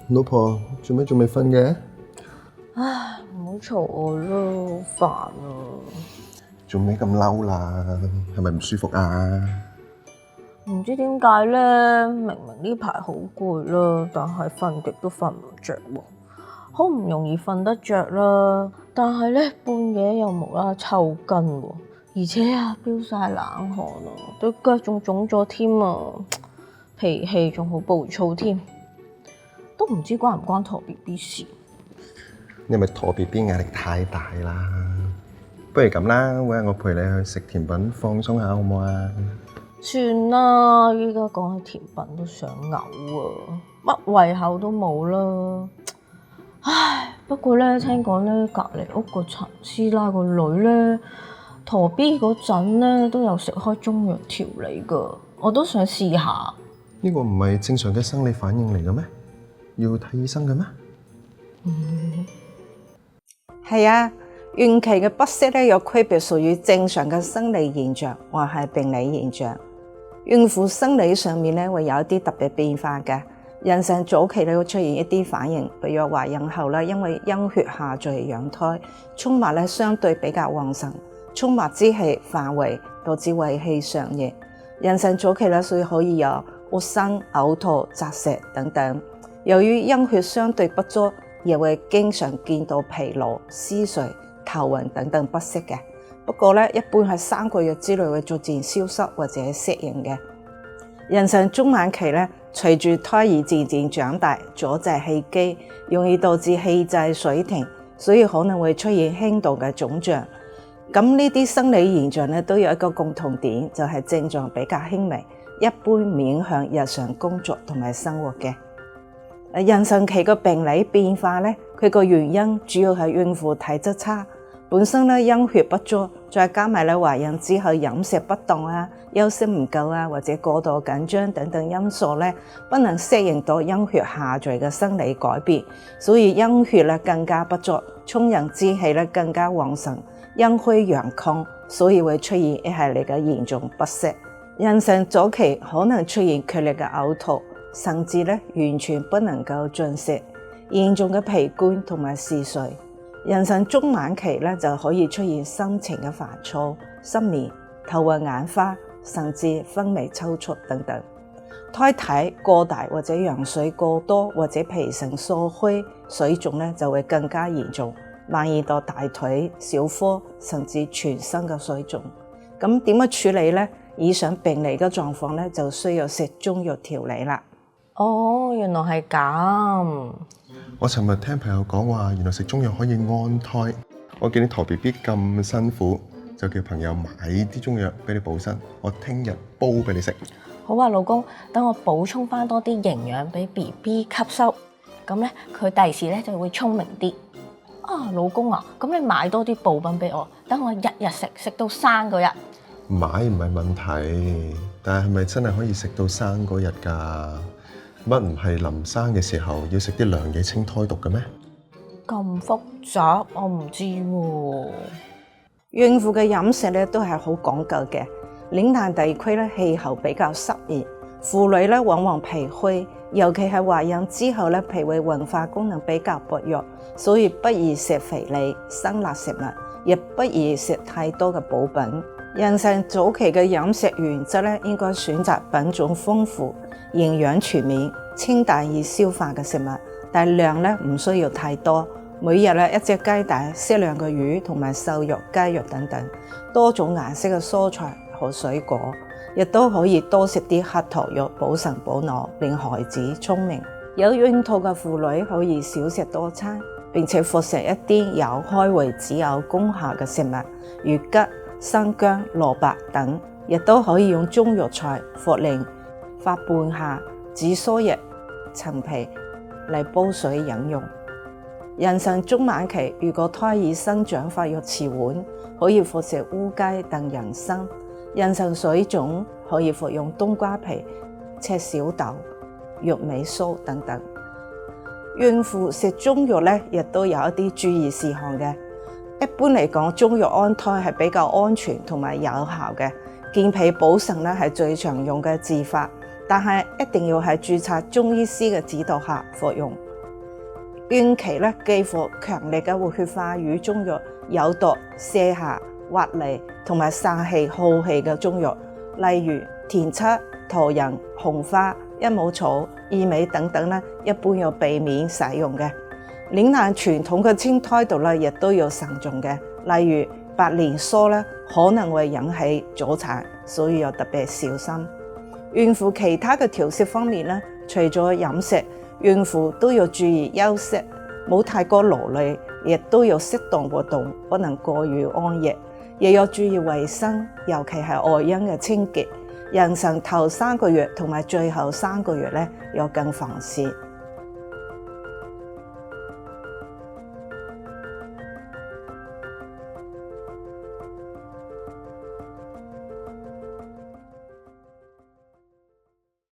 老婆做咩仲未瞓嘅？唉，唔好嘈我啦，好煩啊！做咩咁嬲啦？係咪唔舒服啊？唔知點解咧，明明呢排好攰啦，但係瞓極都瞓唔着喎，好唔容易瞓得着啦，但係咧半夜又無啦啦抽筋喎，而且啊飆晒冷汗啊，對腳仲腫咗添啊，脾氣仲好暴躁添，都唔知關唔關陀 BB 事。你係咪陀 BB 壓力太大啦？不如咁啦，搵日我陪你去食甜品放鬆下好唔好啊？算啦，依家講起甜品都想嘔啊，乜胃口都冇啦。唉，不過咧，聽講咧，隔離屋個陳師奶個女咧，陀 B 嗰陣咧都有食開中藥調理噶，我都想試下。呢個唔係正常嘅生理反應嚟嘅咩？要睇醫生嘅咩？係啊，孕期嘅不適咧有區別屬於正常嘅生理現象或係病理現象。孕婦生理上面咧會有一啲特別變化嘅，妊娠早期咧會出現一啲反應，譬如懷孕後咧因為陰血下墜養胎，衝脈咧相對比較旺盛，衝脈之氣範圍導致胃氣上逆。妊娠早期咧所以可以有惡心、嘔吐、窒息等等。由於陰血相對不足，亦會經常見到疲勞、思緒、頭暈等等不適嘅。不過咧，一般係3個月之內會逐漸消失或者適應嘅。妊娠中晚期咧，隨住胎兒漸漸長大，阻滯氣機，容易導致氣滯水停，所以可能會出現輕度嘅腫脹。咁呢啲生理現象咧都有一個共同點，就係症狀比較輕微，一般唔影響日常工作同埋生活嘅。妊娠期嘅病理變化咧，佢個原因主要係孕婦體質差。本身咧陰血不足，再加埋咧懷孕之後飲食不當啊、休息唔夠啊，或者過度緊張等等因素咧，不能適應到陰血下墜嘅生理改變，所以陰血咧更加不足，充盈之氣咧更加旺盛，陰虛陽亢，所以會出現一系列嘅嚴重不適。妊娠早期可能出現劇烈嘅嘔吐，甚至咧完全不能夠進食，嚴重嘅疲倦同埋嗜睡。妊娠中晚期咧就可以出現心情嘅煩躁、失眠、頭暈眼花，甚至昏迷抽搐等等。胎體過大或者羊水過多或者脾腎疏虛，水腫咧就會更加嚴重，蔓延到大腿、小腹，甚至全身嘅水腫。咁點樣處理咧？以上病理嘅狀況咧就需要食中藥調理啦。哦，原來係咁。我尋日聽朋友講話，原來食中藥可以安胎。我見你陀 BB 咁辛苦，就叫朋友買啲中藥俾你補身。我聽日煲俾你食。好啊，老公，等我補充翻多啲營養俾 BB 吸收，咁咧佢第時咧就會聰明啲。啊，老公啊，咁你買多啲補品俾我，等我日日食到生嗰日。買唔係問題，但係咪真係可以食到生嗰日㗎？乜唔係臨生嘅時候要食啲涼嘢清胎毒嘅咩？咁複雜，我唔知喎。孕婦嘅飲食咧都係好講究嘅。嶺南地區咧氣候比較濕熱，婦女咧往往脾虛，尤其係懷孕之後咧脾胃運化功能比較薄弱，所以不宜食肥膩辛辣食物，亦不宜食太多嘅補品。妊娠早期嘅飲食原則咧，應該選擇品種豐富、營養全面、清淡易消化嘅食物，但量咧唔需要太多。每日咧一隻雞蛋、適量嘅魚同埋瘦肉、雞肉等等，多種顏色嘅蔬菜和水果，亦都可以多食啲黑桃肉，補腎補腦，令孩子聰明。有孕吐嘅婦女可以少食多餐，並且服食一啲有開胃止嘔功效嘅食物，如桔、生薑、蘿蔔等，亦都可以用中藥材茯苓、發半夏、紫蘇葉、陳皮嚟煲水飲用。妊娠中晚期，如果胎兒生長發育遲緩，可以服食烏雞等人參；妊娠水腫，可以服用冬瓜皮、赤小豆、玉米酥等等。孕婦食中藥咧，亦都有一啲注意事項嘅。一般嚟講，中藥安胎係比較安全同埋有效嘅。健脾補腎咧係最常用嘅治法，但係一定要喺註冊中醫師嘅指導下服用。孕期咧，忌服強烈嘅活血化瘀中藥，有毒瀉下、滑痢同埋散氣耗氣嘅中藥，例如田七、桃仁、紅花、益母草、薏米等等咧，一般要避免使用嘅。嶺南傳統嘅清胎毒咧，亦都要慎重嘅，例如白蓮梳咧，可能會引起早產，所以要特別小心。孕婦其他嘅調適方面咧，除咗飲食，孕婦都要注意休息，冇太過勞累，亦都要適當活動，不能過於安逸，亦要注意衛生，尤其係外陰嘅清潔。妊娠頭3個月同埋最後3個月咧，要更防事。